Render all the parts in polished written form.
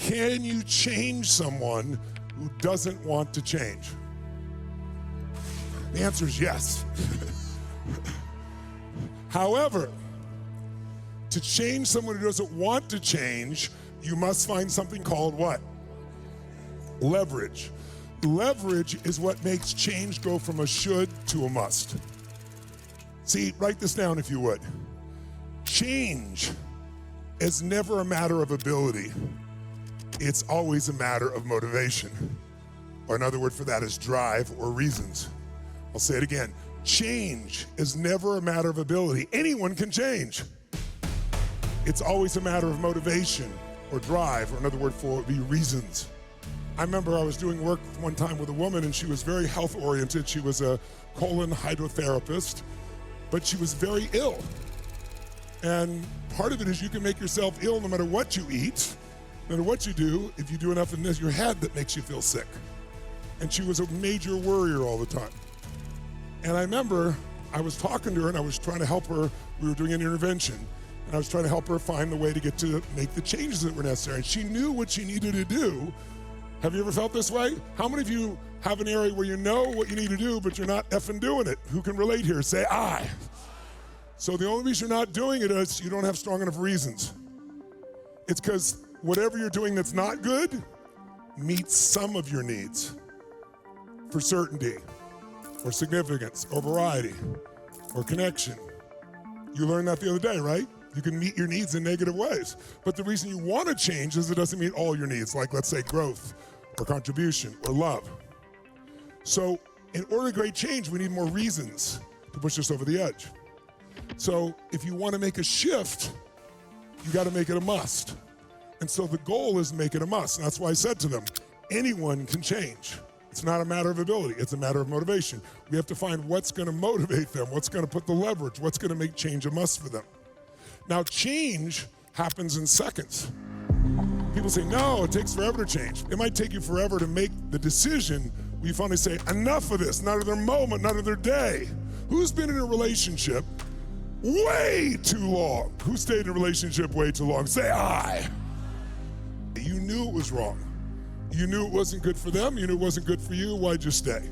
Can you change someone who doesn't want to change? The answer is yes. However, to change someone who doesn't want to change, you must find something called what? Leverage. Leverage is what makes change go from a should to a must. See, write this down if you would. Change is never a matter of ability. It's always a matter of motivation. Or another word for that is drive or reasons. I'll say it again. Change is never a matter of ability. Anyone can change. It's always a matter of motivation or drive, or another word for it would be reasons. I remember I was doing work one time with a woman, and she was very health oriented. She was a colon hydrotherapist, but she was very ill. And part of it is you can make yourself ill no matter what you eat, no matter what you do, if you do enough in your head that makes you feel sick. And she was a major worrier all the time. And I remember I was talking to her and I was trying to help her. We were doing an intervention, and I was trying to help her find the way to get to make the changes that were necessary. And she knew what she needed to do. Have you ever felt this way? How many of you have an area where you know what you need to do, but you're not effing doing it? Who can relate here? Say I. So the only reason you're not doing it is you don't have strong enough reasons. It's because whatever you're doing that's not good meets some of your needs for certainty, or significance, or variety, or connection. You learned that the other day, right? You can meet your needs in negative ways. But the reason you want to change is it doesn't meet all your needs, like let's say growth, or contribution, or love. So in order to create change, we need more reasons to push us over the edge. So if you want to make a shift, you got to make it a must. And so the goal is to make it a must. And that's why I said to them, anyone can change. It's not a matter of ability, it's a matter of motivation. We have to find what's going to motivate them, what's going to put the leverage, what's going to make change a must for them. Now, change happens in seconds. People say, no, it takes forever to change. It might take you forever to make the decision where you finally say, enough of this, not of their moment, not of their day. Who's been in a relationship way too long? Who stayed in a relationship way too long? Say, I. You knew it was wrong. You knew it wasn't good for them. You knew it wasn't good for you. Why'd you stay?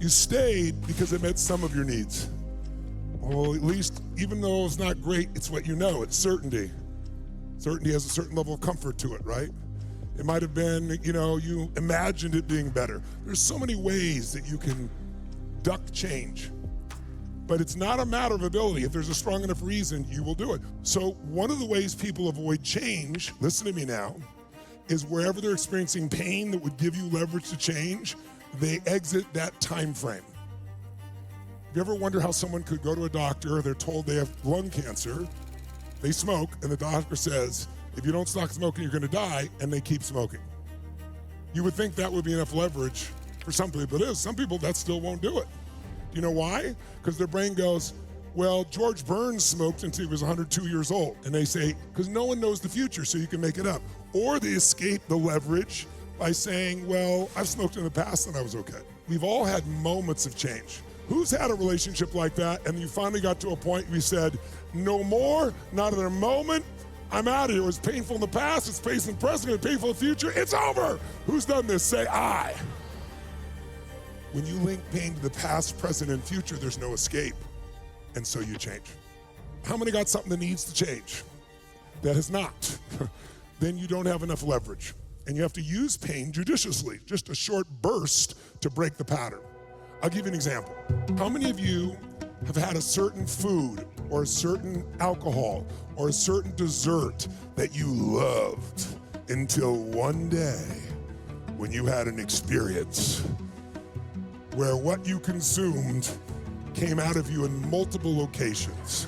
You stayed because it met some of your needs. Well, at least, even though it's not great, it's what you know. It's certainty. Certainty has a certain level of comfort to it, right? It might have been, you imagined it being better. There's so many ways that you can duck change. But it's not a matter of ability. If there's a strong enough reason, you will do it. So one of the ways people avoid change, listen to me now, is wherever they're experiencing pain that would give you leverage to change, they exit that time frame. You ever wonder how someone could go to a doctor, they're told they have lung cancer, they smoke, and the doctor says, if you don't stop smoking, you're gonna die, and they keep smoking. You would think that would be enough leverage for some people. It is. Some people, that still won't do it. Do you know why? Because their brain goes, well, George Burns smoked until he was 102 years old. And they say, because no one knows the future, so you can make it up. Or they escape the leverage by saying, well, I've smoked in the past and I was okay. We've all had moments of change. Who's had a relationship like that and you finally got to a point where you said, no more, not another moment, I'm out of here. It was painful in the past, it's painful in the present, it's painful in the future, it's over. Who's done this? Say, I. When you link pain to the past, present, and future, there's no escape. And so you change. How many got something that needs to change that has not? Then you don't have enough leverage. And you have to use pain judiciously, just a short burst to break the pattern. I'll give you an example. How many of you have had a certain food or a certain alcohol or a certain dessert that you loved until one day when you had an experience where what you consumed came out of you in multiple locations.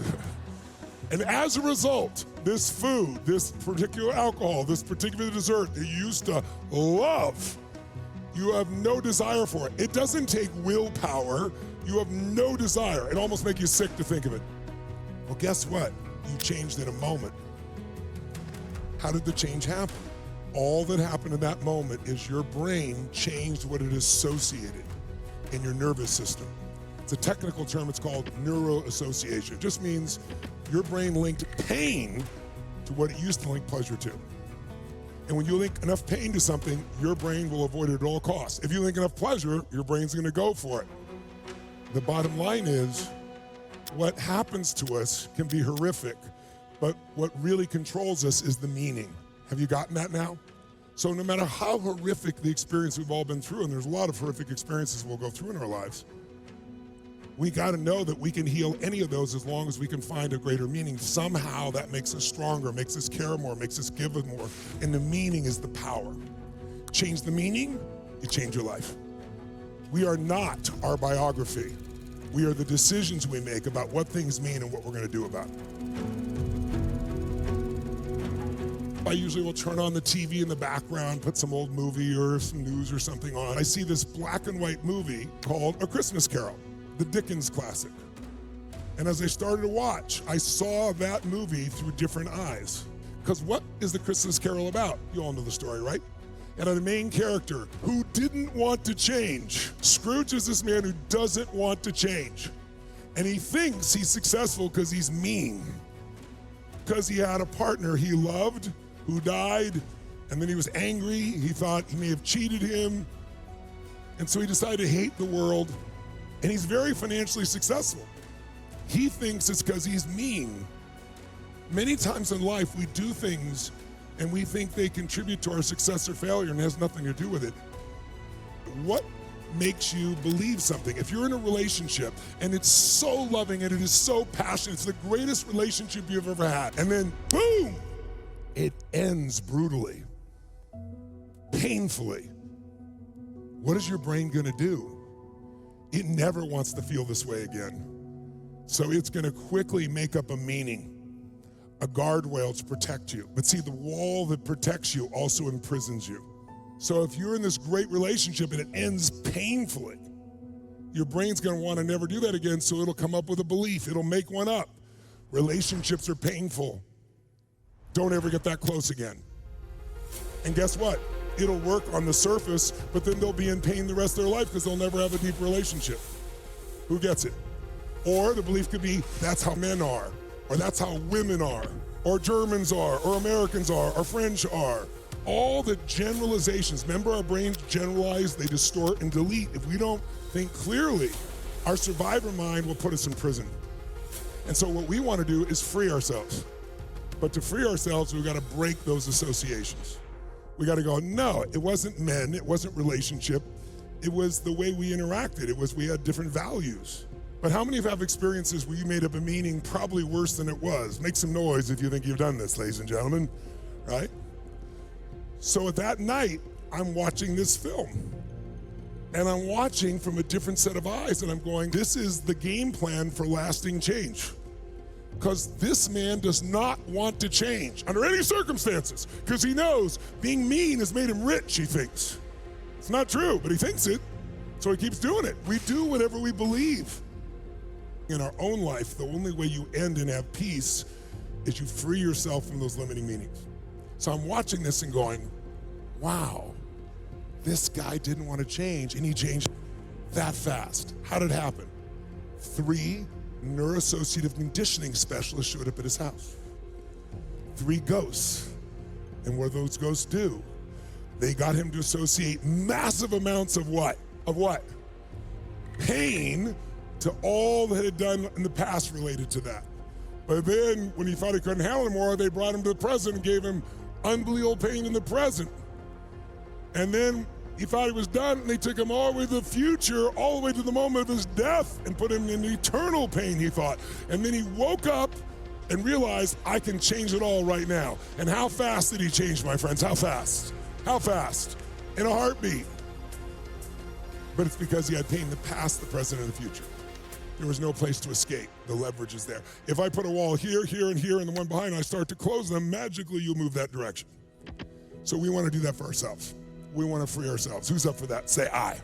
And as a result, this food, this particular alcohol, this particular dessert that you used to love, you have no desire for it. It doesn't take willpower. You have no desire. It almost makes you sick to think of it. Well, guess what? You changed in a moment. How did the change happen? All that happened in that moment is your brain changed what it associated in your nervous system. It's a technical term, it's called neuroassociation. It just means your brain linked pain to what it used to link pleasure to. And when you link enough pain to something, your brain will avoid it at all costs. If you link enough pleasure, your brain's gonna go for it. The bottom line is, what happens to us can be horrific, but what really controls us is the meaning. Have you gotten that now? So no matter how horrific the experience we've all been through, and there's a lot of horrific experiences we'll go through in our lives, we gotta know that we can heal any of those as long as we can find a greater meaning. Somehow that makes us stronger, makes us care more, makes us give more, and the meaning is the power. Change the meaning, you change your life. We are not our biography. We are the decisions we make about what things mean and what we're gonna do about it. I usually will turn on the TV in the background, put some old movie or some news or something on. I see this black and white movie called A Christmas Carol, the Dickens classic. And as I started to watch, I saw that movie through different eyes. Because what is the Christmas Carol about? You all know the story, right? And the main character who didn't want to change. Scrooge is this man who doesn't want to change. And he thinks he's successful because he's mean. Because he had a partner he loved who died, and then he was angry. He thought he may have cheated him. And so he decided to hate the world. And he's very financially successful. He thinks it's because he's mean. Many times in life, we do things and we think they contribute to our success or failure and has nothing to do with it. What makes you believe something? If you're in a relationship and it's so loving and it is so passionate, it's the greatest relationship you've ever had, and then boom, it ends brutally, painfully. What is your brain gonna do? It never wants to feel this way again. So it's gonna quickly make up a meaning, a guardrail to protect you. But see, the wall that protects you also imprisons you. So if you're in this great relationship and it ends painfully, your brain's gonna wanna never do that again, so it'll come up with a belief, it'll make one up. Relationships are painful. Don't ever get that close again. And guess what? It'll work on the surface, but then they'll be in pain the rest of their life because they'll never have a deep relationship. Who gets it? Or the belief could be, that's how men are, or that's how women are, or Germans are, or Americans are, or French are. All the generalizations, remember our brains generalize, they distort and delete. If we don't think clearly, our survivor mind will put us in prison. And so what we want to do is free ourselves. But to free ourselves, we've got to break those associations. We got to go, no, it wasn't men, it wasn't relationship, it was the way we interacted, it was we had different values. But how many have experiences where you made up a meaning probably worse than it was? Make some noise if you think you've done this, ladies and gentlemen, right? So at that night, I'm watching this film. And I'm watching from a different set of eyes, and I'm going, this is the game plan for lasting change. Because this man does not want to change under any circumstances, because he knows being mean has made him rich, he thinks. It's not true, but he thinks it, so he keeps doing it. We do whatever we believe. In our own life, the only way you end and have peace is you free yourself from those limiting meanings. So I'm watching this and going, wow, this guy didn't want to change, and he changed that fast. How did it happen? 3 neuroassociative conditioning specialists showed up at his house. 3 ghosts. And what those ghosts do, they got him to associate massive amounts of what? Of what? Pain to all that had done in the past related to that. But then when he thought he couldn't handle it anymore, they brought him to the present and gave him unbelievable pain in the present. And then he thought he was done, and they took him all the way to the future, all the way to the moment of his death, and put him in eternal pain, he thought. And then he woke up and realized, I can change it all right now. And how fast did he change, my friends? How fast? How fast? In a heartbeat. But it's because he had pain in the past, the present, and the future. There was no place to escape. The leverage is there. If I put a wall here, here, and here, and the one behind, I start to close them, magically you'll move that direction. So we want to do that for ourselves. We want to free ourselves. Who's up for that? Say I.